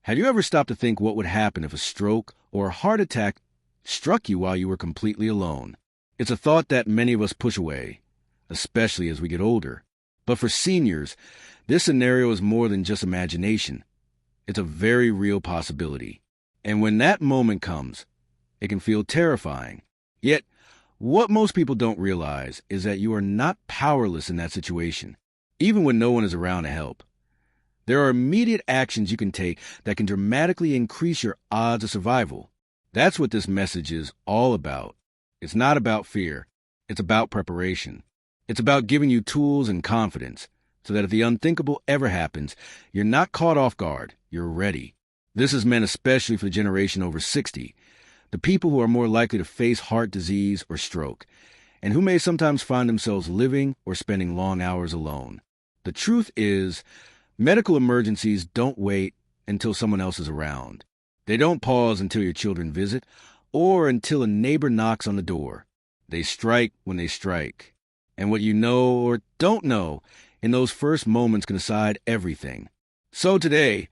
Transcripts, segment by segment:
Have you ever stopped to think what would happen if a stroke or a heart attack struck you while you were completely alone? It's a thought that many of us push away, especially as we get older. But for seniors, this scenario is more than just imagination. It's a very real possibility. And when that moment comes, it can feel terrifying. Yet, what most people don't realize is that you are not powerless in that situation, even when no one is around to help. There are immediate actions you can take that can dramatically increase your odds of survival. That's what this message is all about. It's not about fear. It's about preparation. It's about giving you tools and confidence so that if the unthinkable ever happens, you're not caught off guard. You're ready. This is meant especially for the generation over 60, the people who are more likely to face heart disease or stroke, and who may sometimes find themselves living or spending long hours alone. The truth is, medical emergencies don't wait until someone else is around. They don't pause until your children visit or until a neighbor knocks on the door. They strike when they strike. And what you know or don't know in those first moments can decide everything. So today,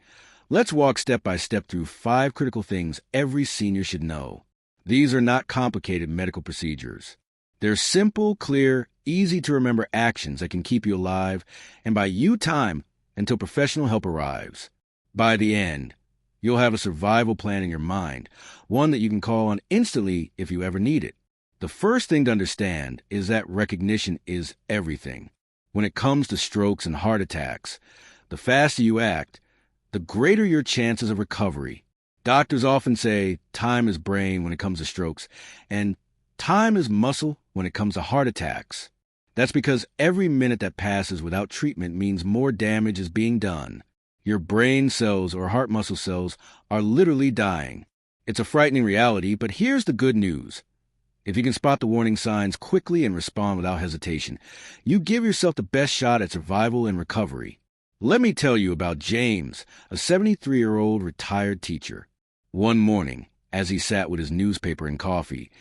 let's walk step by step through 5 critical things every senior should know. These are not complicated medical procedures. They're simple, clear, easy-to-remember actions that can keep you alive and buy you time until professional help arrives. By the end, you'll have a survival plan in your mind, one that you can call on instantly if you ever need it. The first thing to understand is that recognition is everything. When it comes to strokes and heart attacks, the faster you act, the greater your chances of recovery. Doctors often say time is brain when it comes to strokes, and time is muscle when it comes to heart attacks. That's because every minute that passes without treatment means more damage is being done. Your brain cells or heart muscle cells are literally dying. It's a frightening reality, but here's the good news. If you can spot the warning signs quickly and respond without hesitation, you give yourself the best shot at survival and recovery. Let me tell you about James, a 73-year-old retired teacher. One morning, as he sat with his newspaper and coffee,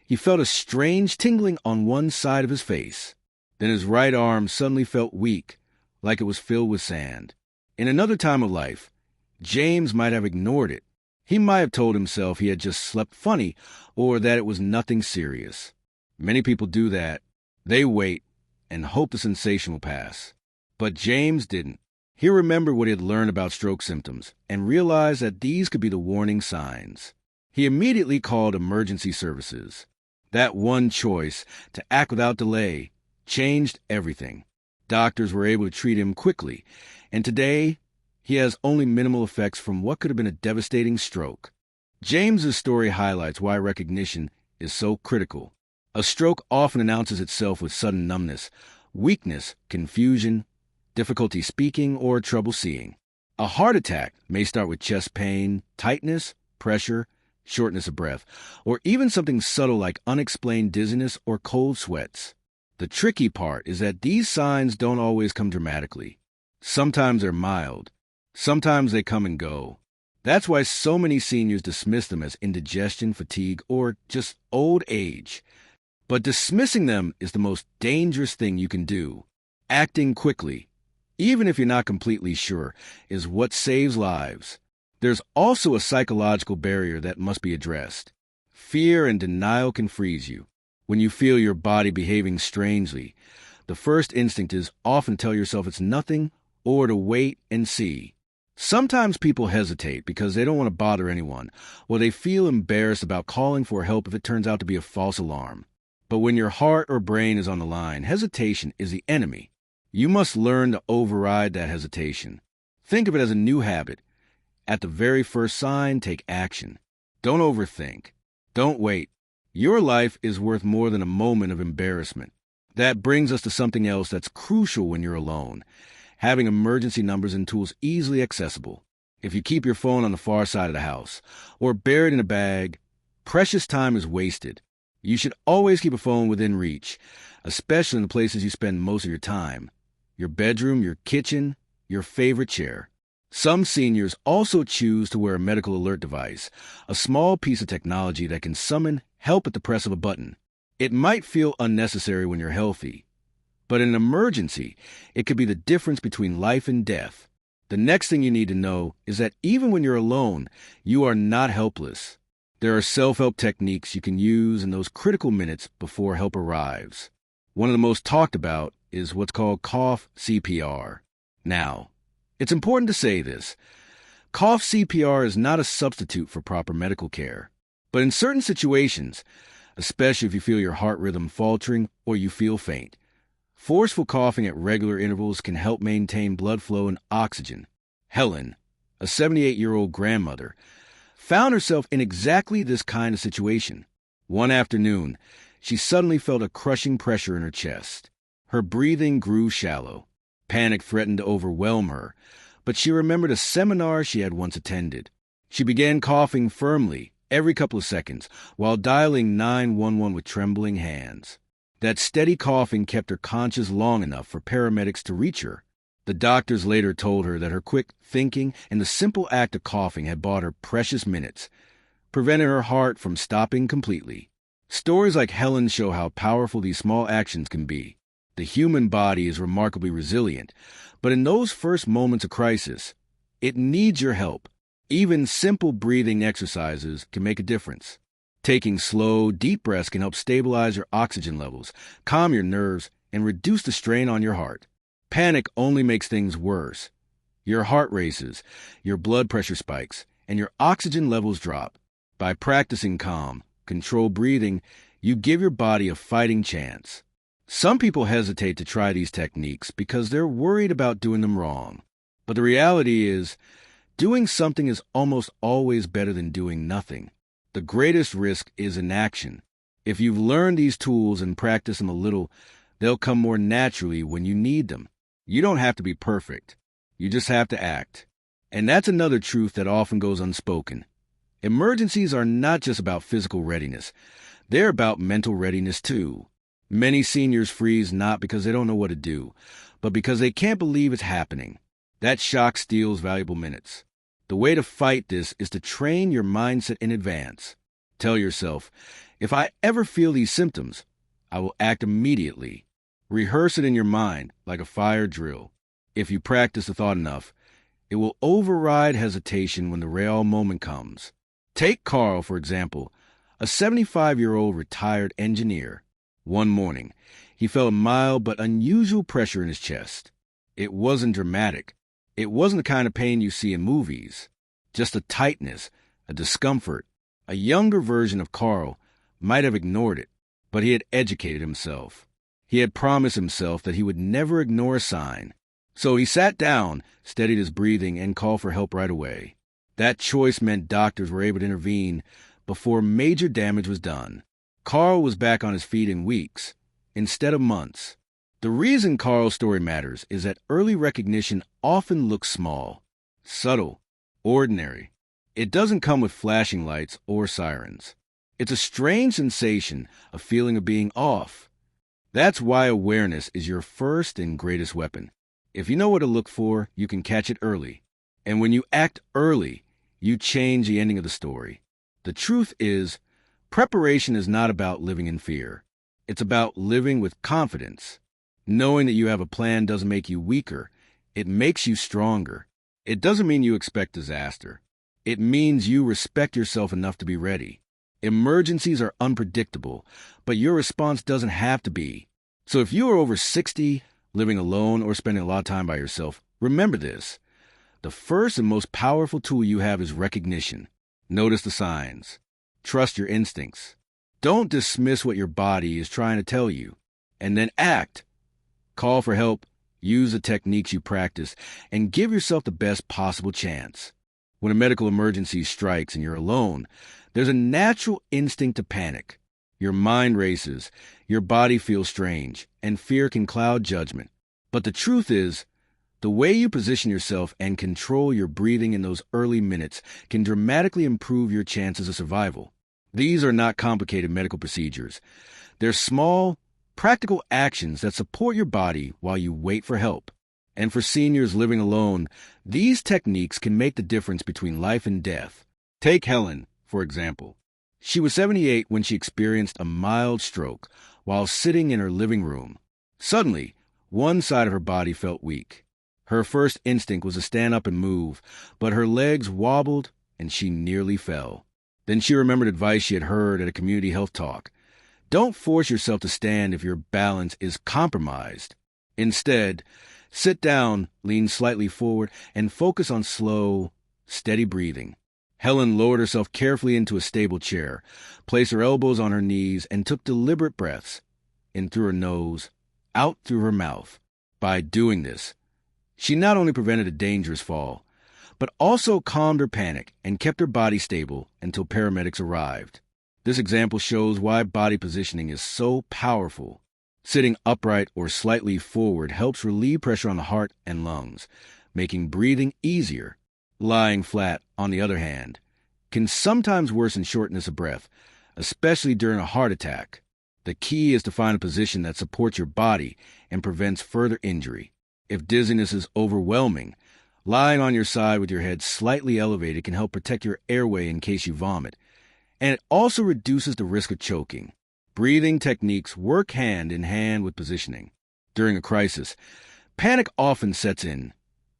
he felt a strange tingling on one side of his face. Then his right arm suddenly felt weak, like it was filled with sand. In another time of life, James might have ignored it. He might have told himself he had just slept funny or that it was nothing serious. Many people do that. They wait and hope the sensation will pass. But James didn't. He remembered what he had learned about stroke symptoms and realized that these could be the warning signs. He immediately called emergency services. That one choice, to act without delay, changed everything. Doctors were able to treat him quickly, and today he has only minimal effects from what could have been a devastating stroke. James's story highlights why recognition is so critical. A stroke often announces itself with sudden numbness, weakness, confusion, difficulty speaking, or trouble seeing. A heart attack may start with chest pain, tightness, pressure, shortness of breath, or even something subtle like unexplained dizziness or cold sweats. The tricky part is that these signs don't always come dramatically. Sometimes they're mild. Sometimes they come and go. That's why so many seniors dismiss them as indigestion, fatigue, or just old age. But dismissing them is the most dangerous thing you can do. Acting quickly, even if you're not completely sure, is what saves lives. There's also a psychological barrier that must be addressed. Fear and denial can freeze you. When you feel your body behaving strangely, the first instinct is often tell yourself it's nothing or to wait and see. Sometimes people hesitate because they don't want to bother anyone, or they feel embarrassed about calling for help if it turns out to be a false alarm. But when your heart or brain is on the line, hesitation is the enemy. You must learn to override that hesitation. Think of it as a new habit. At the very first sign, take action. Don't overthink. Don't wait. Your life is worth more than a moment of embarrassment. That brings us to something else that's crucial when you're alone. Having emergency numbers and tools easily accessible. If you keep your phone on the far side of the house or buried in a bag, precious time is wasted. You should always keep a phone within reach, especially in the places you spend most of your time. Your bedroom, your kitchen, your favorite chair. Some seniors also choose to wear a medical alert device, a small piece of technology that can summon help at the press of a button. It might feel unnecessary when you're healthy, but in an emergency, it could be the difference between life and death. The next thing you need to know is that even when you're alone, you are not helpless. There are self-help techniques you can use in those critical minutes before help arrives. One of the most talked about is what's called cough CPR. Now, it's important to say this. Cough CPR is not a substitute for proper medical care. But in certain situations, especially if you feel your heart rhythm faltering or you feel faint, forceful coughing at regular intervals can help maintain blood flow and oxygen. Helen, a 78-year-old grandmother, found herself in exactly this kind of situation. One afternoon, she suddenly felt a crushing pressure in her chest. Her breathing grew shallow. Panic threatened to overwhelm her, but she remembered a seminar she had once attended. She began coughing firmly every couple of seconds while dialing 911 with trembling hands. That steady coughing kept her conscious long enough for paramedics to reach her. The doctors later told her that her quick thinking and the simple act of coughing had bought her precious minutes, preventing her heart from stopping completely. Stories like Helen's show how powerful these small actions can be. The human body is remarkably resilient, but in those first moments of crisis, it needs your help. Even simple breathing exercises can make a difference. Taking slow, deep breaths can help stabilize your oxygen levels, calm your nerves, and reduce the strain on your heart. Panic only makes things worse. Your heart races, your blood pressure spikes, and your oxygen levels drop. By practicing calm, controlled breathing, you give your body a fighting chance. Some people hesitate to try these techniques because they're worried about doing them wrong. But the reality is, doing something is almost always better than doing nothing. The greatest risk is inaction. If you've learned these tools and practice them a little, they'll come more naturally when you need them. You don't have to be perfect. You just have to act. And that's another truth that often goes unspoken. Emergencies are not just about physical readiness. They're about mental readiness too. Many seniors freeze not because they don't know what to do, but because they can't believe it's happening. That shock steals valuable minutes. The way to fight this is to train your mindset in advance. Tell yourself, if I ever feel these symptoms, I will act immediately. Rehearse it in your mind like a fire drill. If you practice the thought enough, it will override hesitation when the real moment comes. Take Carl, for example, a 75-year-old retired engineer. One morning, he felt a mild but unusual pressure in his chest. It wasn't dramatic. It wasn't the kind of pain you see in movies. Just a tightness, a discomfort. A younger version of Carl might have ignored it, but he had educated himself. He had promised himself that he would never ignore a sign. So he sat down, steadied his breathing, and called for help right away. That choice meant doctors were able to intervene before major damage was done. Carl was back on his feet in weeks, instead of months. The reason Carl's story matters is that early recognition often looks small, subtle, ordinary. It doesn't come with flashing lights or sirens. It's a strange sensation, a feeling of being off. That's why awareness is your first and greatest weapon. If you know what to look for, you can catch it early. And when you act early, you change the ending of the story. The truth is, preparation is not about living in fear. It's about living with confidence. Knowing that you have a plan doesn't make you weaker. It makes you stronger. It doesn't mean you expect disaster. It means you respect yourself enough to be ready. Emergencies are unpredictable, but your response doesn't have to be. So if you are over 60, living alone, or spending a lot of time by yourself, remember this. The first and most powerful tool you have is recognition. Notice the signs. Trust your instincts. Don't dismiss what your body is trying to tell you. And then act. Call for help, use the techniques you practice, and give yourself the best possible chance. When a medical emergency strikes and you're alone, there's a natural instinct to panic. Your mind races, your body feels strange, and fear can cloud judgment. But the truth is, the way you position yourself and control your breathing in those early minutes can dramatically improve your chances of survival. These are not complicated medical procedures. They're small, practical actions that support your body while you wait for help. And for seniors living alone, these techniques can make the difference between life and death. Take Helen, for example. She was 78 when she experienced a mild stroke while sitting in her living room. Suddenly, one side of her body felt weak. Her first instinct was to stand up and move, but her legs wobbled and she nearly fell. Then she remembered advice she had heard at a community health talk. Don't force yourself to stand if your balance is compromised. Instead, sit down, lean slightly forward, and focus on slow, steady breathing. Helen lowered herself carefully into a stable chair, placed her elbows on her knees, and took deliberate breaths, in through her nose, out through her mouth. By doing this, she not only prevented a dangerous fall, but also calmed her panic and kept her body stable until paramedics arrived. This example shows why body positioning is so powerful. Sitting upright or slightly forward helps relieve pressure on the heart and lungs, making breathing easier. Lying flat, on the other hand, can sometimes worsen shortness of breath, especially during a heart attack. The key is to find a position that supports your body and prevents further injury. If dizziness is overwhelming, lying on your side with your head slightly elevated can help protect your airway in case you vomit, and it also reduces the risk of choking. Breathing techniques work hand in hand with positioning. During a crisis, panic often sets in,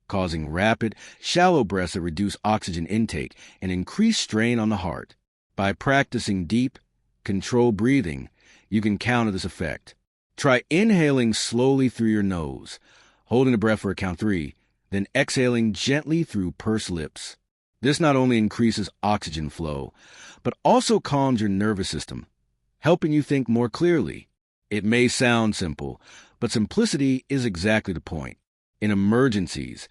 causing rapid, shallow breaths that reduce oxygen intake and increase strain on the heart. By practicing deep, controlled breathing, you can counter this effect. Try inhaling slowly through your nose, holding the breath for a count 3, then exhaling gently through pursed lips. This not only increases oxygen flow, but also calms your nervous system, helping you think more clearly. It may sound simple, but simplicity is exactly the point. In emergencies,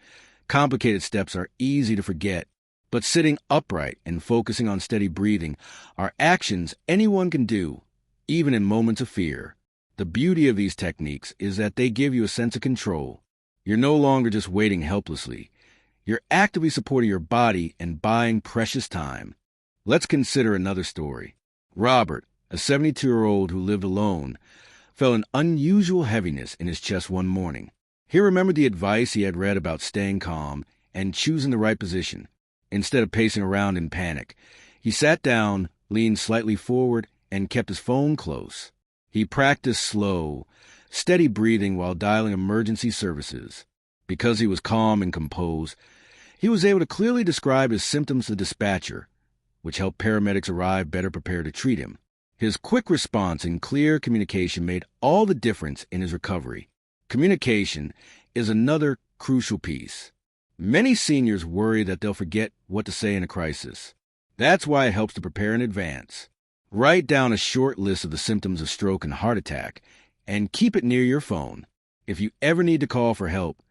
complicated steps are easy to forget, but sitting upright and focusing on steady breathing are actions anyone can do, even in moments of fear. The beauty of these techniques is that they give you a sense of control. You're no longer just waiting helplessly. You're actively supporting your body and buying precious time. Let's consider another story. Robert, a 72-year-old who lived alone, felt an unusual heaviness in his chest one morning. He remembered the advice he had read about staying calm and choosing the right position. Instead of pacing around in panic, he sat down, leaned slightly forward, and kept his phone close. He practiced slow, steady breathing while dialing emergency services. Because he was calm and composed, he was able to clearly describe his symptoms to the dispatcher, which helped paramedics arrive better prepared to treat him. His quick response and clear communication made all the difference in his recovery. Communication is another crucial piece. Many seniors worry that they'll forget what to say in a crisis. That's why it helps to prepare in advance. Write down a short list of the symptoms of stroke and heart attack and keep it near your phone. If you ever need to call for help,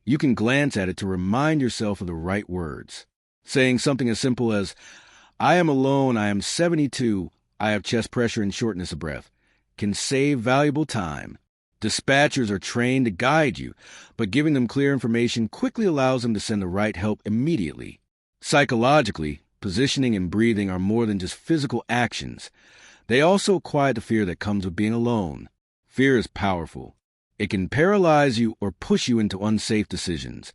you can glance at it to remind yourself of the right words. Saying something as simple as, "I am alone, I am 72, I have chest pressure and shortness of breath," can save valuable time. Dispatchers are trained to guide you, but giving them clear information quickly allows them to send the right help immediately. Psychologically, positioning and breathing are more than just physical actions. They also quiet the fear that comes with being alone. Fear is powerful. It can paralyze you or push you into unsafe decisions,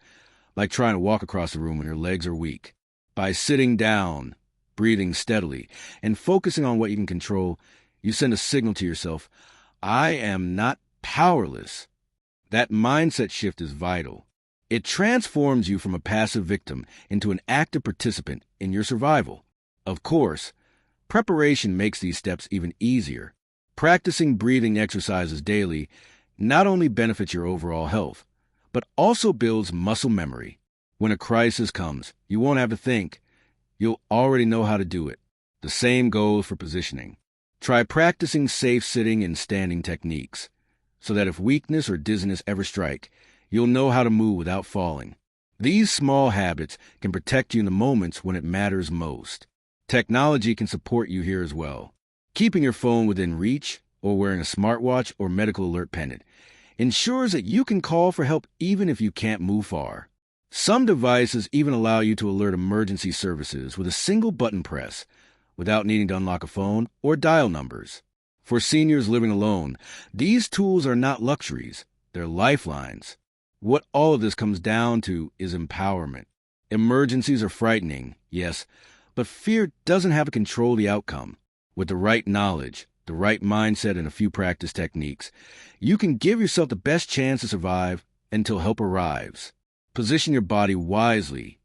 like trying to walk across the room when your legs are weak. By sitting down, breathing steadily, and focusing on what you can control, you send a signal to yourself, "I am not powerless." That mindset shift is vital. It transforms you from a passive victim into an active participant in your survival. Of course, preparation makes these steps even easier. Practicing breathing exercises daily not only benefits your overall health, but also builds muscle memory. When a crisis comes, you won't have to think. You'll already know how to do it. The same goes for positioning. Try practicing safe sitting and standing techniques, so that if weakness or dizziness ever strike, you'll know how to move without falling. These small habits can protect you in the moments when it matters most. Technology can support you here as well. Keeping your phone within reach, or wearing a smartwatch or medical alert pendant, ensures that you can call for help even if you can't move far. Some devices even allow you to alert emergency services with a single button press, without needing to unlock a phone or dial numbers. For seniors living alone, these tools are not luxuries, they're lifelines. What all of this comes down to is empowerment. Emergencies are frightening, yes, but fear doesn't have to control the outcome. With the right knowledge, the right mindset, and a few practice techniques, you can give yourself the best chance to survive until help arrives. Position your body wisely,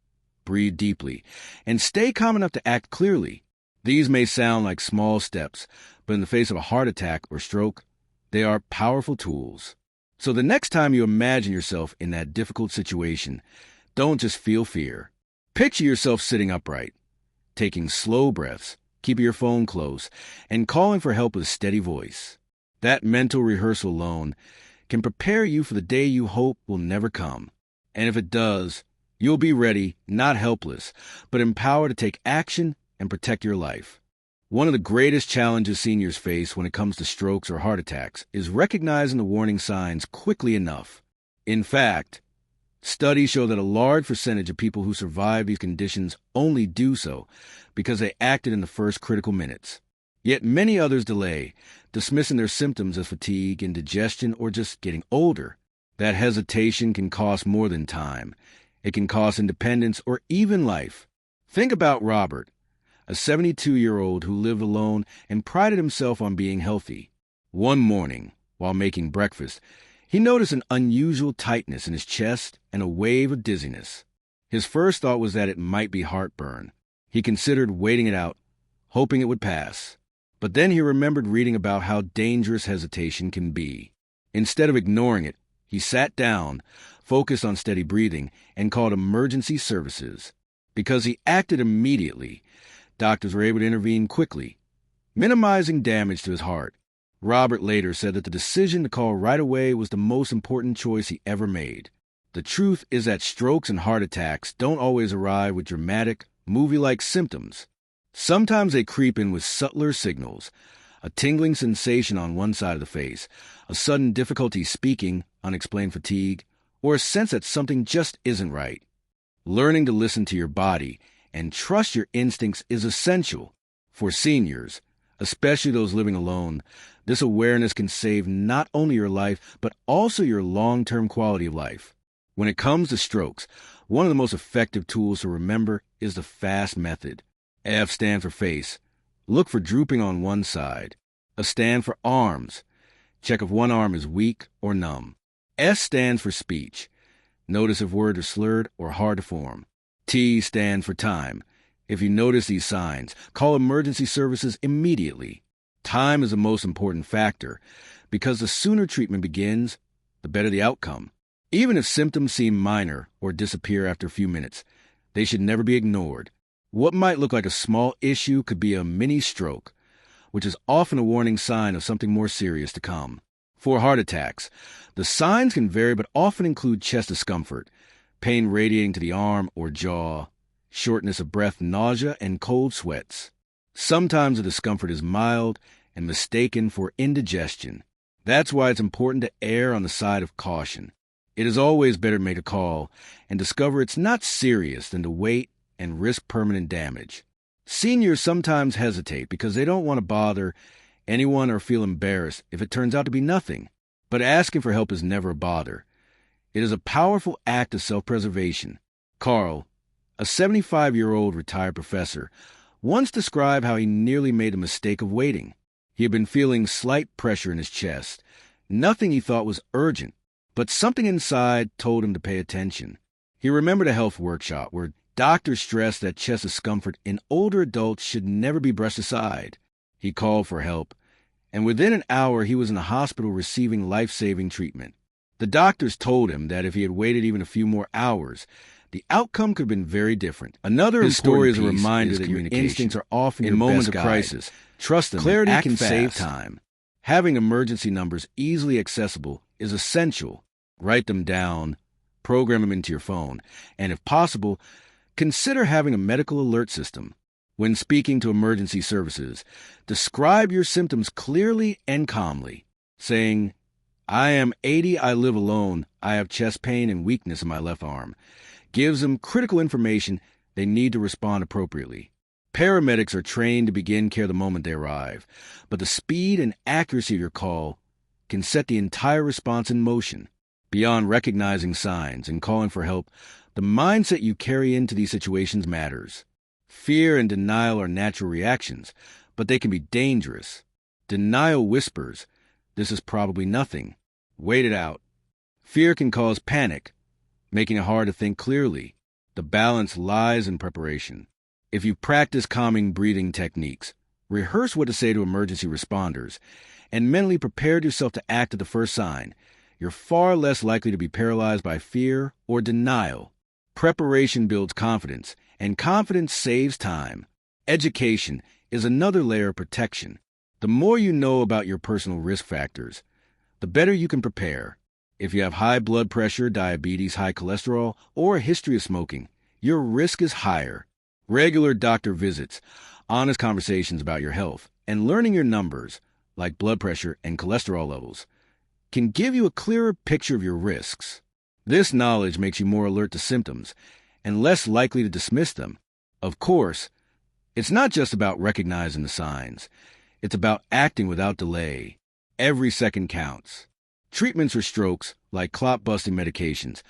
breathe deeply, and stay calm enough to act clearly. These may sound like small steps, but in the face of a heart attack or stroke, they are powerful tools. So the next time you imagine yourself in that difficult situation, don't just feel fear. Picture yourself sitting upright, taking slow breaths, keeping your phone close, and calling for help with a steady voice. That mental rehearsal alone can prepare you for the day you hope will never come. And if it does, you'll be ready, not helpless, but empowered to take action and protect your life. One of the greatest challenges seniors face when it comes to strokes or heart attacks is recognizing the warning signs quickly enough. In fact, studies show that a large percentage of people who survive these conditions only do so because they acted in the first critical minutes. Yet many others delay, dismissing their symptoms as fatigue, indigestion, or just getting older. That hesitation can cost more than time. It can cost independence or even life. Think about Robert, a 72-year-old who lived alone and prided himself on being healthy. One morning, while making breakfast, he noticed an unusual tightness in his chest and a wave of dizziness. His first thought was that it might be heartburn. He considered waiting it out, hoping it would pass. But then he remembered reading about how dangerous hesitation can be. Instead of ignoring it, he sat down, focused on steady breathing, and called emergency services. Because he acted immediately, doctors were able to intervene quickly, minimizing damage to his heart. Robert later said that the decision to call right away was the most important choice he ever made. The truth is that strokes and heart attacks don't always arrive with dramatic, movie-like symptoms. Sometimes they creep in with subtler signals, a tingling sensation on one side of the face, a sudden difficulty speaking, unexplained fatigue, or a sense that something just isn't right. Learning to listen to your body and trust your instincts is essential. For seniors, especially those living alone, this awareness can save not only your life, but also your long-term quality of life. When it comes to strokes, one of the most effective tools to remember is the FAST method. F stands for face. Look for drooping on one side. A stand for arms. Check if one arm is weak or numb. S stands for speech. Notice if words are slurred or hard to form. T stands for time. If you notice these signs, call emergency services immediately. Time is the most important factor because the sooner treatment begins, the better the outcome. Even if symptoms seem minor or disappear after a few minutes, they should never be ignored. What might look like a small issue could be a mini stroke, which is often a warning sign of something more serious to come. For heart attacks, the signs can vary but often include chest discomfort, pain radiating to the arm or jaw, shortness of breath, nausea, and cold sweats. Sometimes the discomfort is mild and mistaken for indigestion. That's why it's important to err on the side of caution. It is always better to make a call and discover it's not serious than to wait and risk permanent damage. Seniors sometimes hesitate because they don't want to bother anyone or feel embarrassed if it turns out to be nothing. But asking for help is never a bother. It is a powerful act of self-preservation. Carl, a 75-year-old retired professor, once described how he nearly made the mistake of waiting. He had been feeling slight pressure in his chest, nothing he thought was urgent, but something inside told him to pay attention. He remembered a health workshop where doctors stressed that chest discomfort in older adults should never be brushed aside. He called for help, and within an hour he was in the hospital receiving life-saving treatment. The doctors told him that if he had waited even a few more hours, the outcome could have been very different. Another important story is a reminder that your instincts are often in moments of crisis. Trust them. Clarity can save time. Having emergency numbers easily accessible is essential. Write them down, program them into your phone, and if possible, consider having a medical alert system. When speaking to emergency services, describe your symptoms clearly and calmly, saying, "I am 80, I live alone, I have chest pain and weakness in my left arm." Gives them critical information they need to respond appropriately. Paramedics are trained to begin care the moment they arrive, but the speed and accuracy of your call can set the entire response in motion. Beyond recognizing signs and calling for help, the mindset you carry into these situations matters. Fear and denial are natural reactions, but they can be dangerous. Denial whispers, "This is probably nothing. Wait it out." Fear can cause panic, making it hard to think clearly. The balance lies in preparation. If you practice calming breathing techniques, rehearse what to say to emergency responders, and mentally prepare yourself to act at the first sign, you're far less likely to be paralyzed by fear or denial. Preparation builds confidence, and confidence saves time. Education is another layer of protection. The more you know about your personal risk factors, the better you can prepare. If you have high blood pressure, diabetes, high cholesterol, or a history of smoking, your risk is higher. Regular doctor visits, honest conversations about your health, and learning your numbers, like blood pressure and cholesterol levels, can give you a clearer picture of your risks. This knowledge makes you more alert to symptoms and less likely to dismiss them. Of course, it's not just about recognizing the signs. It's about acting without delay. Every second counts. Treatments for strokes, like clot-busting medications,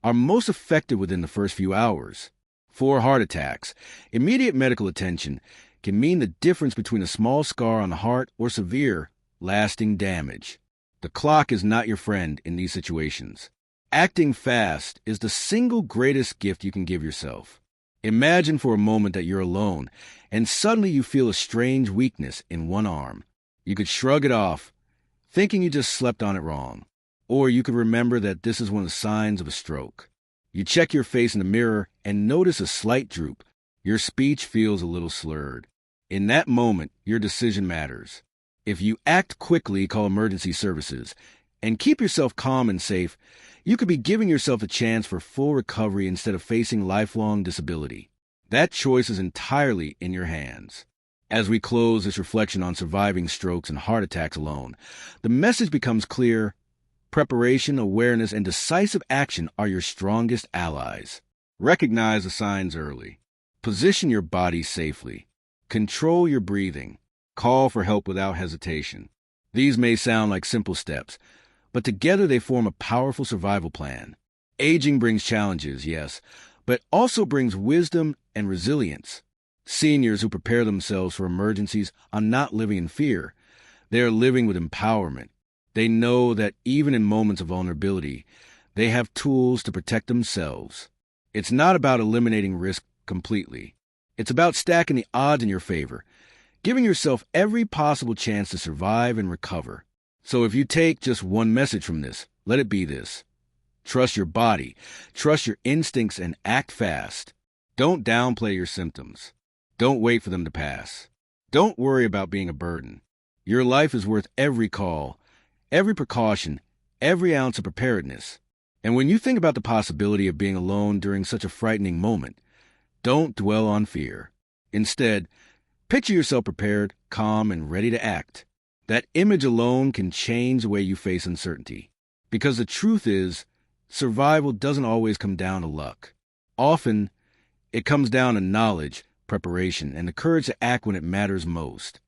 are most effective within the first few hours. For heart attacks, immediate medical attention can mean the difference between a small scar on the heart or severe, lasting damage. The clock is not your friend in these situations. Acting fast is the single greatest gift you can give yourself. Imagine for a moment that you're alone, and suddenly you feel a strange weakness in one arm. You could shrug it off, thinking you just slept on it wrong. Or you could remember that this is one of the signs of a stroke. You check your face in the mirror and notice a slight droop. Your speech feels a little slurred. In that moment, your decision matters. If you act quickly, call emergency services, and keep yourself calm and safe, you could be giving yourself a chance for full recovery instead of facing lifelong disability. That choice is entirely in your hands. As we close this reflection on surviving strokes and heart attacks alone, the message becomes clear. Preparation, awareness, and decisive action are your strongest allies. Recognize the signs early. Position your body safely. Control your breathing. Call for help without hesitation. These may sound like simple steps, but together they form a powerful survival plan. Aging brings challenges, yes, but also brings wisdom and resilience. Seniors who prepare themselves for emergencies are not living in fear. They are living with empowerment. They know that even in moments of vulnerability, they have tools to protect themselves. It's not about eliminating risk completely. It's about stacking the odds in your favor, giving yourself every possible chance to survive and recover. So if you take just one message from this, let it be this. Trust your body, trust your instincts, and act fast. Don't downplay your symptoms. Don't wait for them to pass. Don't worry about being a burden. Your life is worth every call, every precaution, every ounce of preparedness. And when you think about the possibility of being alone during such a frightening moment, don't dwell on fear. Instead, picture yourself prepared, calm, and ready to act. That image alone can change the way you face uncertainty. Because the truth is, survival doesn't always come down to luck. Often, it comes down to knowledge, preparation, and the courage to act when it matters most.